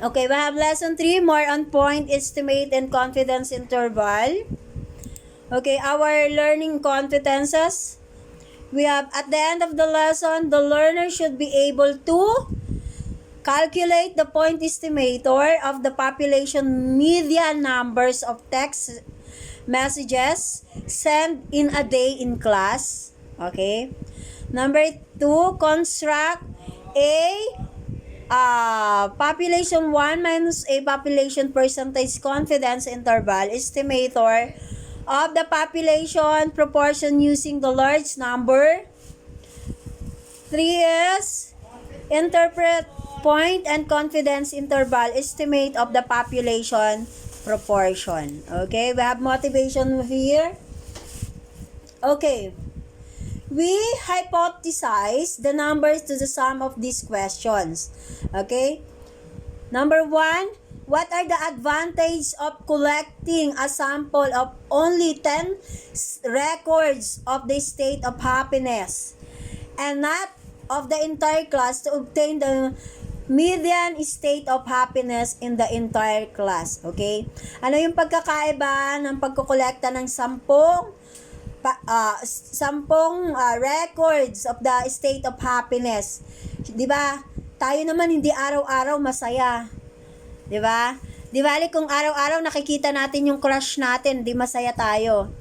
Okay, we have lesson 3, more on point, estimate, and confidence interval. Okay, our learning competences. We have, at the end of the lesson, the learner should be able to calculate the point estimator of the population median numbers of text messages sent in a day in class. Okay. Number 2, construct a population 1 minus a population percentage confidence interval estimator of the population proportion using the large number. 3 is interpret point and confidence interval estimate of the population proportion. Okay, we have motivation here. Okay, we hypothesize the numbers to the sum of these questions. Okay, number 1, what are the advantages of collecting a sample of only 10 records of the state of happiness and not of the entire class to obtain the median state of happiness in the entire class? Okay? Ano yung pagkakaiba ng pagkukolekta ng 10 records of the state of happiness? 'Di ba? Tayo naman hindi araw-araw masaya. 'Di ba? Di bali kung araw-araw nakikita natin yung crush natin, di masaya tayo.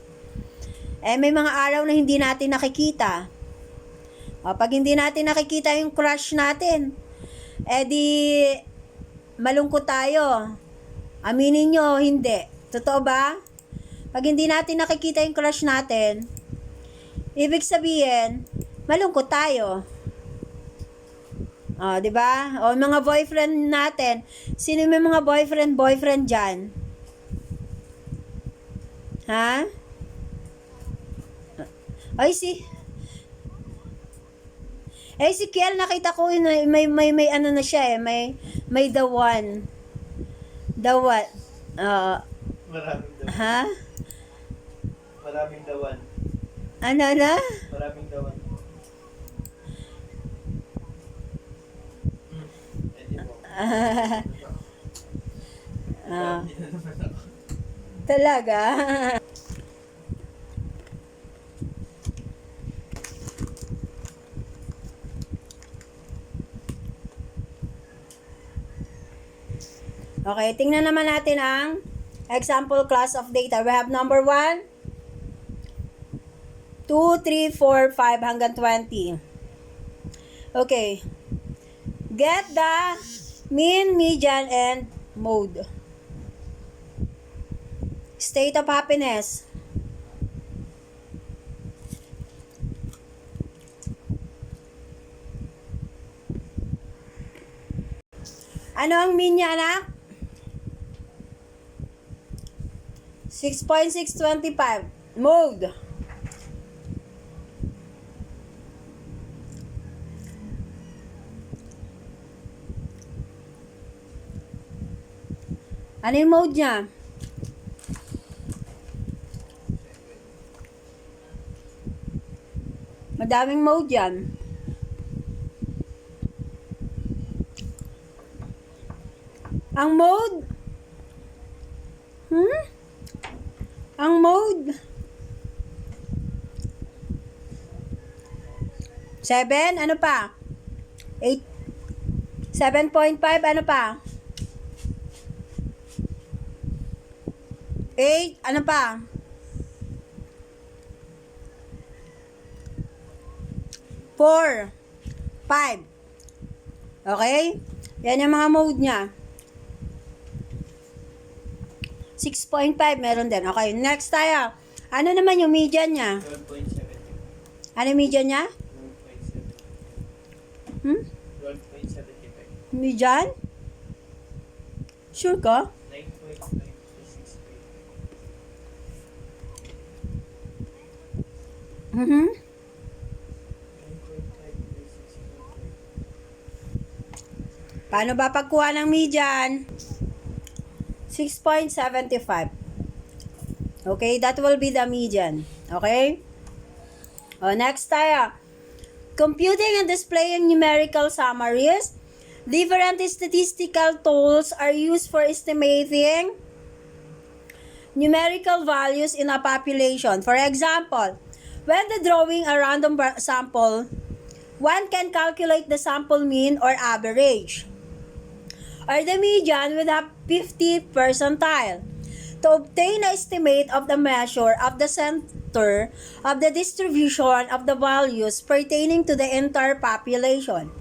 Eh may mga araw na hindi natin nakikita. O, pag hindi natin nakikita yung crush natin, eh di malungkot tayo. Aminin nyo, hindi. Totoo ba? Pag hindi natin nakikita yung crush natin, ibig sabihin, malungkot tayo. O, di ba? O, mga boyfriend natin. Sino may mga boyfriend dyan? Ha? Ay, si Kiel, nakita ko may ano na siya eh, may the one. The what? Maraming dawan. Ha? Maraming dawan. Ano na? Maraming dawan. Edi mo. Talaga? Okay, tingnan naman natin ang example class of data. We have number 1, 2, 3, 4, 5 hanggang 20. Okay. Get the mean, median, and mode. State of happiness. Ano ang mean niya, anak? 6.625. Mode. Ano yung mode niya? Madaming mode yan. Ang mode? Ang mode? 7? Ano pa? 8? 7.5? Ano pa? 8? Ano pa? 4? 5? Okay? Yan yung mga mode niya. 6.5 meron din. Okay, next tayo. Ano naman yung median niya? 12.75. Ano yung median niya? 12.75. Median? Sure ka? 9.5365. Paano ba pagkuha ng median? 6.75. Okay, that will be the median. Okay? Next tayo. Computing and displaying numerical summaries. Different statistical tools are used for estimating numerical values in a population. For example, when drawing a random sample, one can calculate the sample mean or average, or the median with a 50th percentile, to obtain an estimate of the measure of the center of the distribution of the values pertaining to the entire population.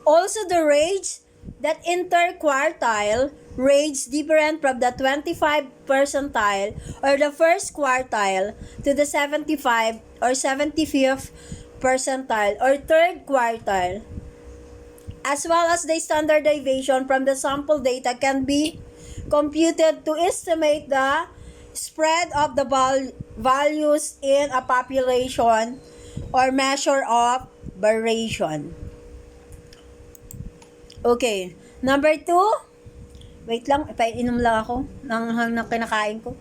Also, the range that interquartile range different from the 25 percentile or the first quartile to the 75 or 75th percentile or third quartile, as well as the standard deviation from the sample data, can be computed to estimate the spread of the values in a population or measure of variation. Okay. Number 2. Wait lang, ipainom lang ako ng kinakain ko.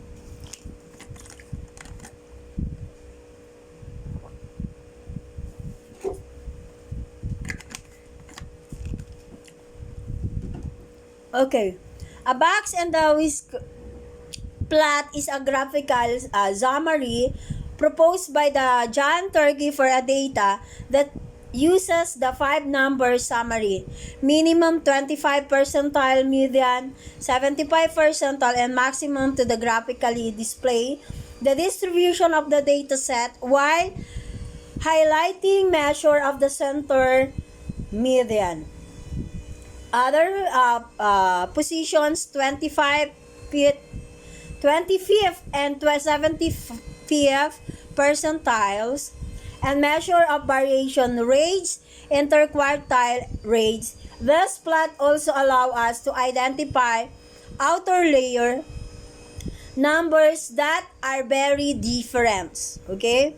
Okay. A box and the whisk plot is a graphical summary proposed by the John Turkey for a data that uses the 5-number summary: minimum 25 percentile, median 75 percentile, and maximum, to the graphically display the distribution of the data set while highlighting measure of the center median. Other positions, 25th and 75th percentiles, and measure of variation range, interquartile range. This plot also allow us to identify outer layer numbers that are very different. Okay?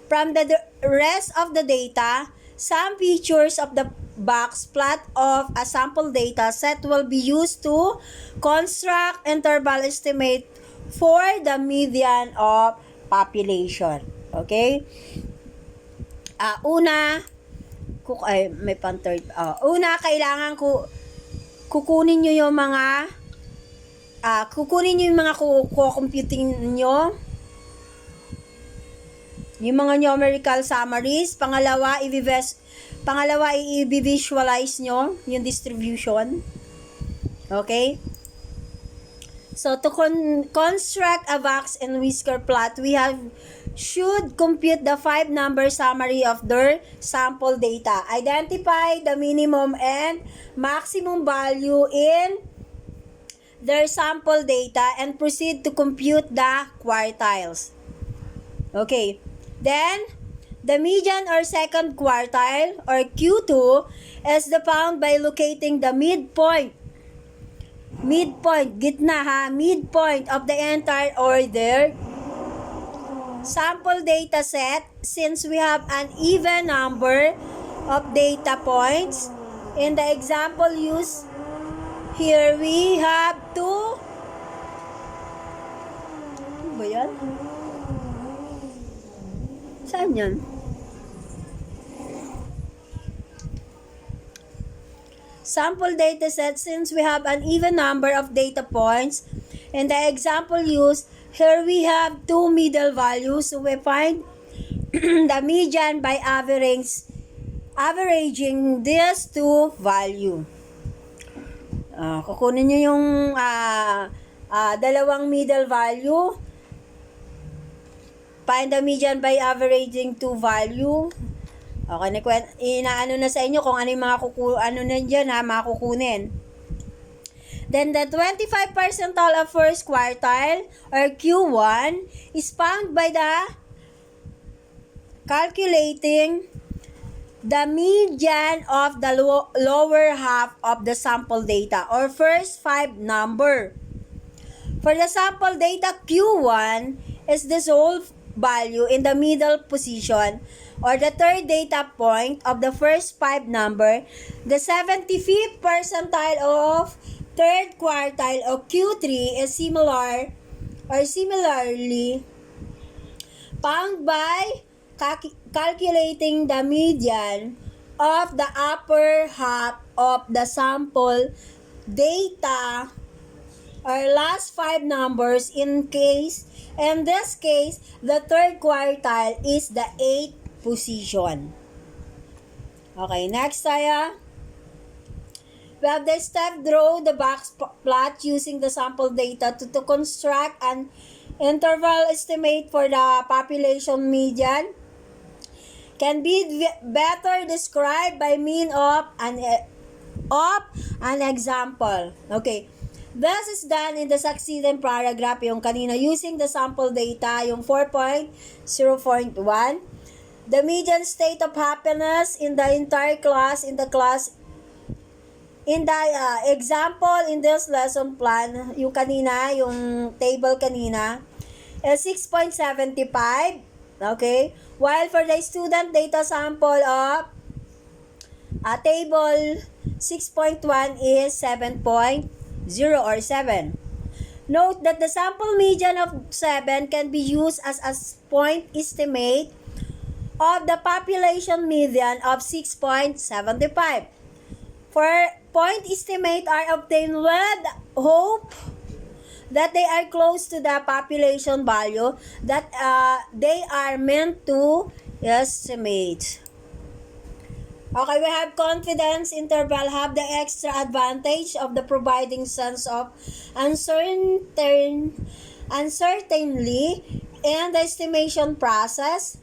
From the rest of the data, some features of the box plot of a sample data set will be used to construct interval estimate for the median of population. Okay? May pan-third. Kailangan kukunin nyo yung mga computing nyo, yung mga numerical summaries. Pangalawa, i-visualize nyo yung distribution. Okay? So, to construct a box and whisker plot, we should compute the 5-number summary of their sample data. Identify the minimum and maximum value in their sample data and proceed to compute the quartiles. Okay. Then, the median or second quartile or Q2 is found by locating the midpoint, midpoint of the entire order sample data set. Since we have an even number of data points, in the example used here, we have two. Ano ba yan? Saan yan? Sample data set, since we have an even number of data points, in the example used here, we have two middle values, so we find the median by averaging these two value. Kukunin nyo yung dalawang middle value, find the median by averaging two value. Okay, inaano na sa inyo kung ano yung mga makukunin. Then the 25 percentile of first quartile or Q1 is found by the calculating the median of the lower half of the sample data or first 5 number. For the sample data, Q1 is the sole value in the middle position or the third data point of the first 5 number. The 75th percentile of third quartile of Q3 is similarly found by calculating the median of the upper half of the sample data or last 5 numbers in this case, the third quartile is the 8th position. Okay, next tayo. We have the step, draw the box plot using the sample data to construct an interval estimate for the population median. Can be better described by means of an example. Okay. This is done in the succeeding paragraph, yung kanina, using the sample data, yung 4.0.1. The median state of happiness in the entire class, in the example in this lesson plan, yung kanina, yung table kanina, is 6.75. Okay? While for the student data sample of table 6.1 is 7.0 or 7. Note that the sample median of 7 can be used as a point estimate of the population median of 6.75. For point estimate are obtained with hope that they are close to the population value that they are meant to estimate. Okay, we have confidence interval have the extra advantage of the providing sense of uncertainty in the estimation process.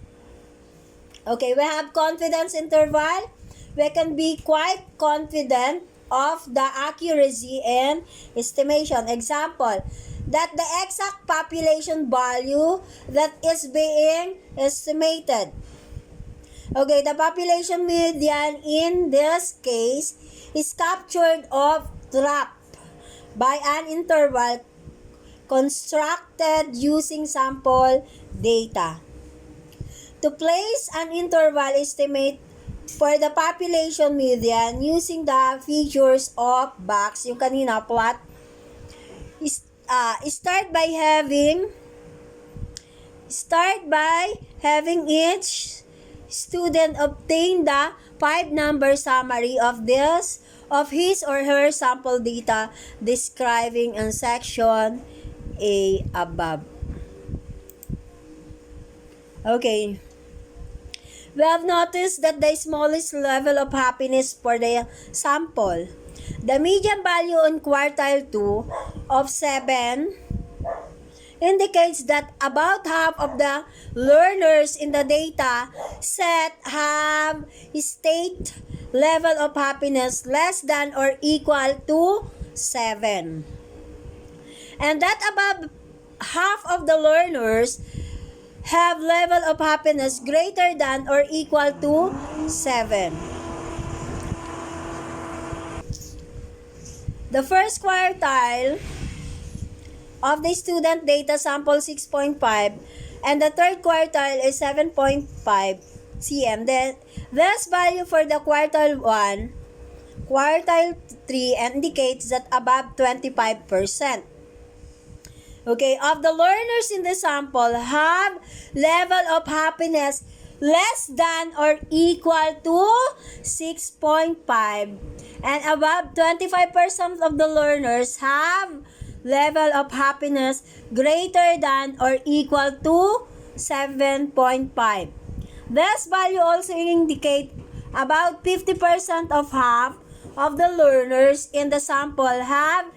Okay, we have confidence interval. We can be quite confident of the accuracy and estimation. Example, that the exact population value that is being estimated. Okay, the population median in this case is captured of trap by an interval constructed using sample data. To place an interval estimate for the population median using the figures of box, yung kanina plot, start by having each student obtain the 5-number summary of his or her sample data describing in section A above. Okay. We have noticed that the smallest level of happiness for the sample, the median value on quartile 2 of 7, indicates that about half of the learners in the data set have state level of happiness less than or equal to 7. And that above half of the learners have level of happiness greater than or equal to 7. The first quartile of the student data sample 6.5 and the third quartile is 7.5 cm. Then this value for the quartile 1, quartile 3 indicates that above 25%. Okay, of the learners in the sample have level of happiness less than or equal to 6.5 and above 25% of the learners have level of happiness greater than or equal to 7.5. This value also indicate about 50% of half of the learners in the sample have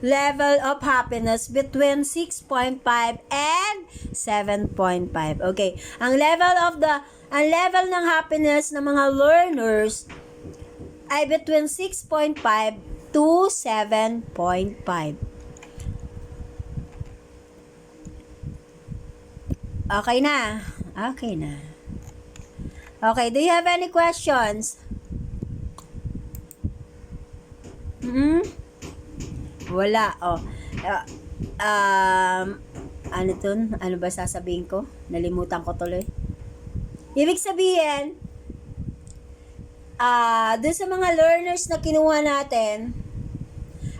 level of happiness between 6.5 and 7.5. Okay. Ang level ng happiness ng mga learners ay between 6.5 to 7.5. Okay na. Okay na. Okay, do you have any questions? Wala. Oh. Ano to? Ano ba sasabihin ko? Nalimutan ko tuloy. Ibig sabihin, doon sa mga learners na kinuha natin,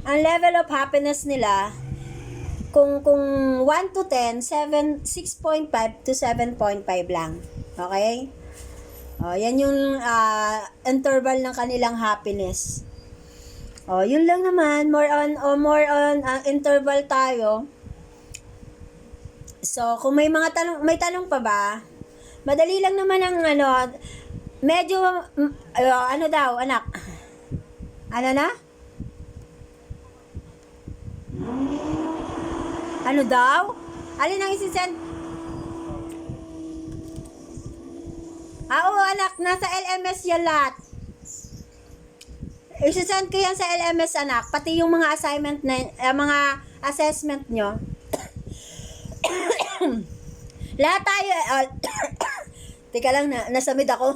ang level of happiness nila, kung 1 to 10, 6.5 to 7.5 lang. Okay? Yan yung interval ng kanilang happiness. Yun lang naman. More on interval tayo. So, kung may tanong pa ba? Madali lang naman ang medyo, ano daw, anak? Ano na? Ano daw? Alin ang isisend? Oo, anak, nasa LMS yan lahat. Isisend ko yan sa LMS, anak. Pati yung mga assignment na, mga assessment nyo. Lahat tayo, teka lang, nasamid ako.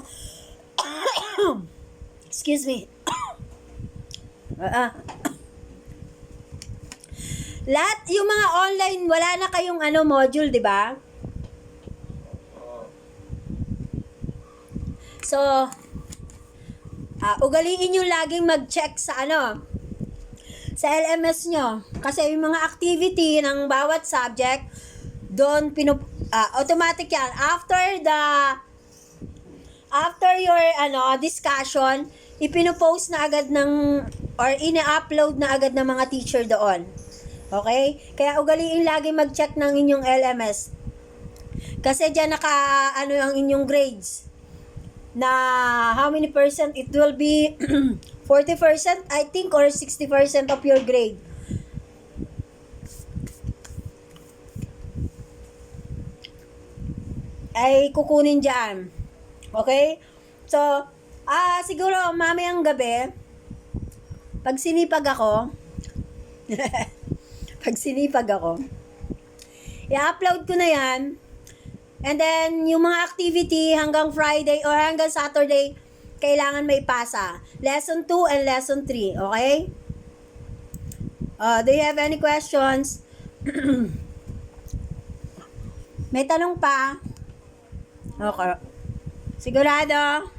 Excuse me. Lahat yung mga online, wala na kayong module, di ba? So, ugaliin nyo laging mag-check sa sa LMS nyo. Kasi yung mga activity ng bawat subject, doon automatic yan. After your discussion, ipinopost na agad or ina-upload na agad ng mga teacher doon. Okay? Kaya ugaliin lagi mag-check ng inyong LMS. Kasi diyan ang inyong grades. Na how many percent? It will be 40% I think, or 60% of your grade. Ay kukunin dyan. Okay? So, siguro mamayang gabi, pag sinipag ako, i-upload ko na yan. And then, yung mga activity hanggang Friday or hanggang Saturday, kailangan may pasa. Lesson 2 and Lesson 3. Okay? Do you have any questions? May tanong pa? Okay. Sigurado?